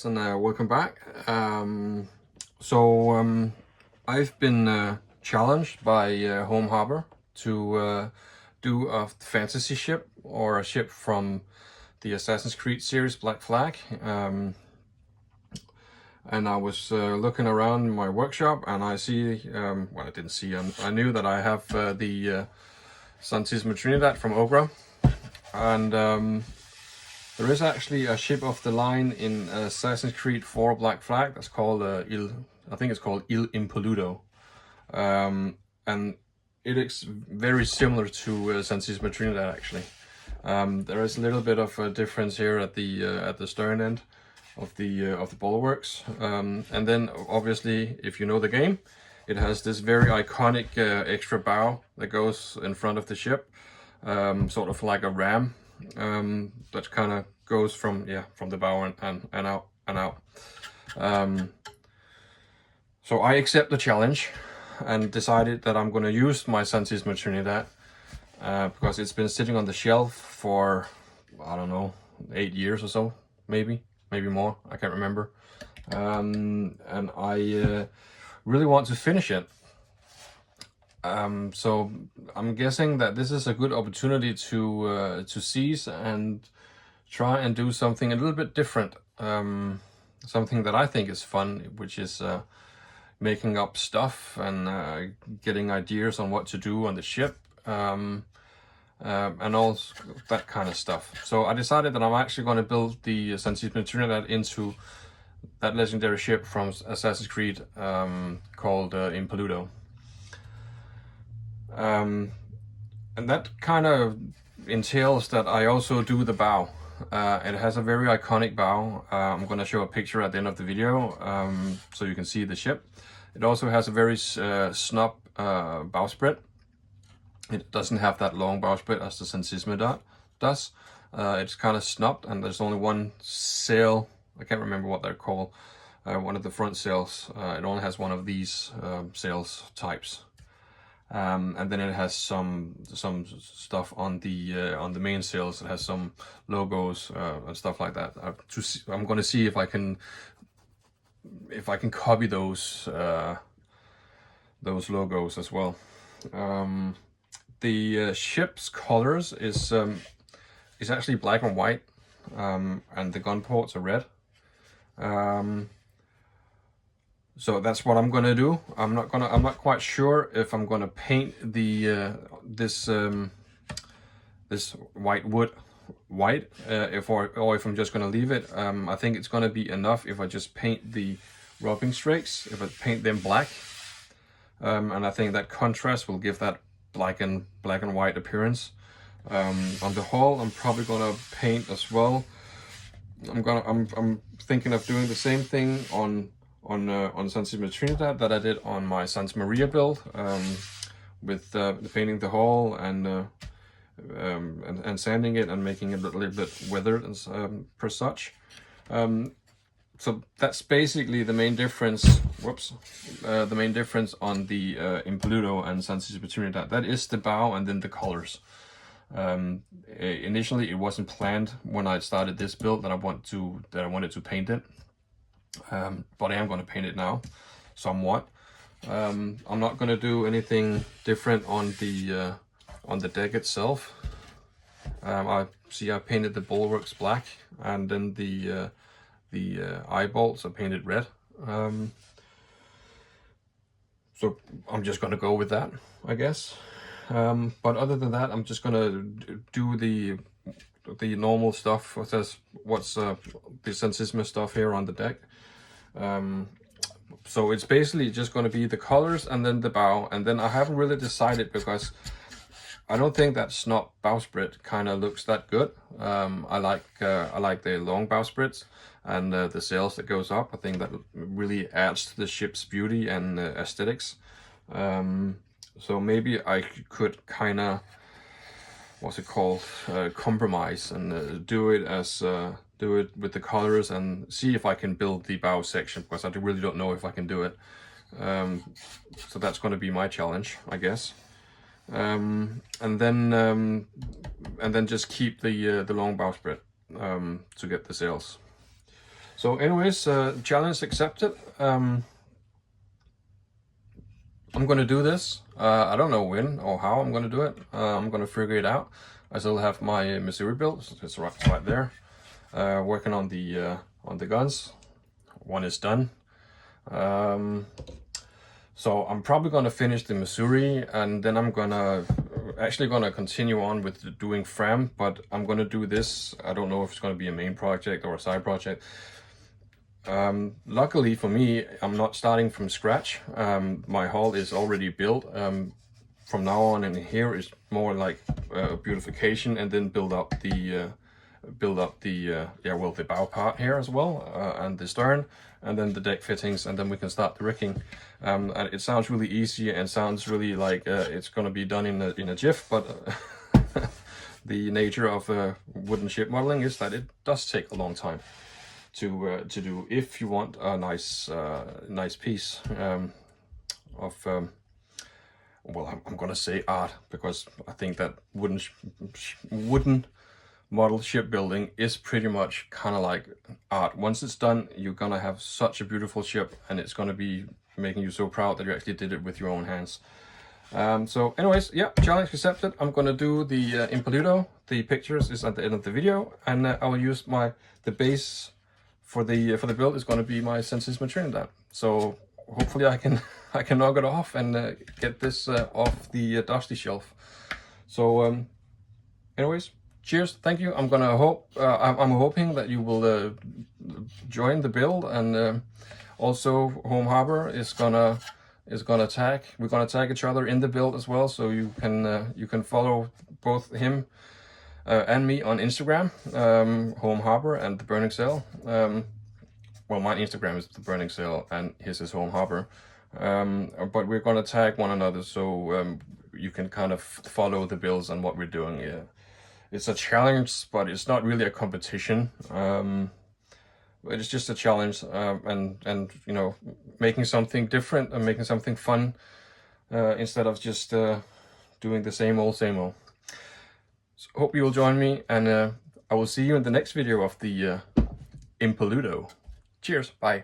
guys, and welcome back. I've been challenged by Home Harbour to do a fantasy ship, or a ship from the Assassin's Creed series, Black Flag. And I was looking around my workshop, and I see, well, I didn't see, I knew that I have the Santissima Trinidad from Ogra, and there is actually a ship of the line in Assassin's Creed 4 Black Flag that's called I think it's called Impoluto, and it is very similar to Santissima Trinidad actually. There is a little bit of a difference here at the stern end of the bulwarks, and then obviously, if you know the game, it has this very iconic extra bow that goes in front of the ship, sort of like a ram. That kind of goes from the bow and out. So I accept the challenge and decided that I'm going to use my Santissima Trinidad because it's been sitting on the shelf for, I don't know, 8 years or so, maybe more, I can't remember, and I really want to finish it. So I'm guessing that this is a good opportunity to seize and try and do something a little bit different, something that I think is fun, which is making up stuff and getting ideas on what to do on the ship, and all that kind of stuff. So I decided that I'm actually going to build the Santissima Trinidad into that legendary ship from Assassin's Creed called Impoluto. And that kind of entails that I also do the bow. It has a very iconic bow. I'm going to show a picture at the end of the video, so you can see the ship. It also has a very snub bowsprit. It doesn't have that long bowsprit as the Santissima does. It's kind of snubbed, and there's only one sail. I can't remember what they're called. One of the front sails. It only has one of these sails types. And then it has some stuff on the main sails. It has some logos and stuff like that. I'm going to see if I can copy those logos as well. The ship's colors is actually black and white, and the gun ports are red. So that's what I'm gonna do. I'm not quite sure if I'm gonna paint the this white wood white, or if I'm just gonna leave it. I think it's gonna be enough if I just paint the rubbing strakes, if I paint them black, and I think that contrast will give that black and white appearance. On the hull, I'm probably gonna paint as well. I'm thinking of doing the same thing on Santissima Trinidad that I did on my Santa Maria build, with painting the hull and sanding it and making it a little bit weathered and per such. So that's basically the main difference. The main difference on the Impoluto and Santissima Trinidad. That is the bow and then the colors. Initially, it wasn't planned when I started this build that I wanted to paint it. But I am going to paint it now, somewhat. I'm not going to do anything different on the deck itself. I painted the bulwarks black, and then the eye bolts are painted red. So I'm just going to go with that, I guess. But other than that, I'm just going to do the normal stuff. What's the Santissima stuff here on the deck. So it's basically just going to be the colors and then the bow, and then I haven't really decided because I don't think that snub bowsprit kind of looks that good. I like the long bowsprits and the sails that goes up. I think that really adds to the ship's beauty and aesthetics. So maybe I could kind of, compromise and do it with the colors and see if I can build the bow section, because I really don't know if I can do it. So that's going to be my challenge, I guess. And then just keep the long bowsprit to get the sails. So anyways, challenge accepted. I'm gonna do this. I don't know when or how I'm gonna do it. I'm gonna figure it out. I still have my Missouri build. It's right there. Working on the guns. One is done. So I'm probably gonna finish the Missouri, and then I'm actually gonna continue on with doing Fram. But I'm gonna do this. I don't know if it's gonna be a main project or a side project. Luckily for me, I'm not starting from scratch. My hull is already built. From now on, and here is more like beautification, and then build up the the bow part here as well, and the stern, and then the deck fittings, and then we can start the rigging. And it sounds really easy and sounds really like it's going to be done in a jiff, but the nature of wooden ship modeling is that it does take a long time to do if you want a nice piece of well, I'm gonna say art, because I think that wooden model shipbuilding is pretty much kind of like art. Once it's done, you're gonna have such a beautiful ship, and it's gonna be making you so proud that you actually did it with your own hands. So anyways, yeah, challenge accepted. I'm gonna do the Impoluto. The pictures is at the end of the video, and I will use the base for the build is gonna be my Santissima Trinidad. So hopefully I can knock it off and get this off the dusty shelf. So anyways, cheers, thank you. I'm hoping that you will join the build, and also Home Harbour is gonna tag. We're gonna tag each other in the build as well, so you can follow both him and me on Instagram, Home Harbour and the Burning Sail. Well, my Instagram is the Burning Sail and his is Home Harbour. But we're gonna tag one another, so you can kind of follow the builds and what we're doing. Yeah, it's a challenge, but it's not really a competition. It's just a challenge, and you know, making something different and making something fun instead of just doing the same old. So hope you will join me, and I will see you in the next video of the Impoluto. Cheers, bye.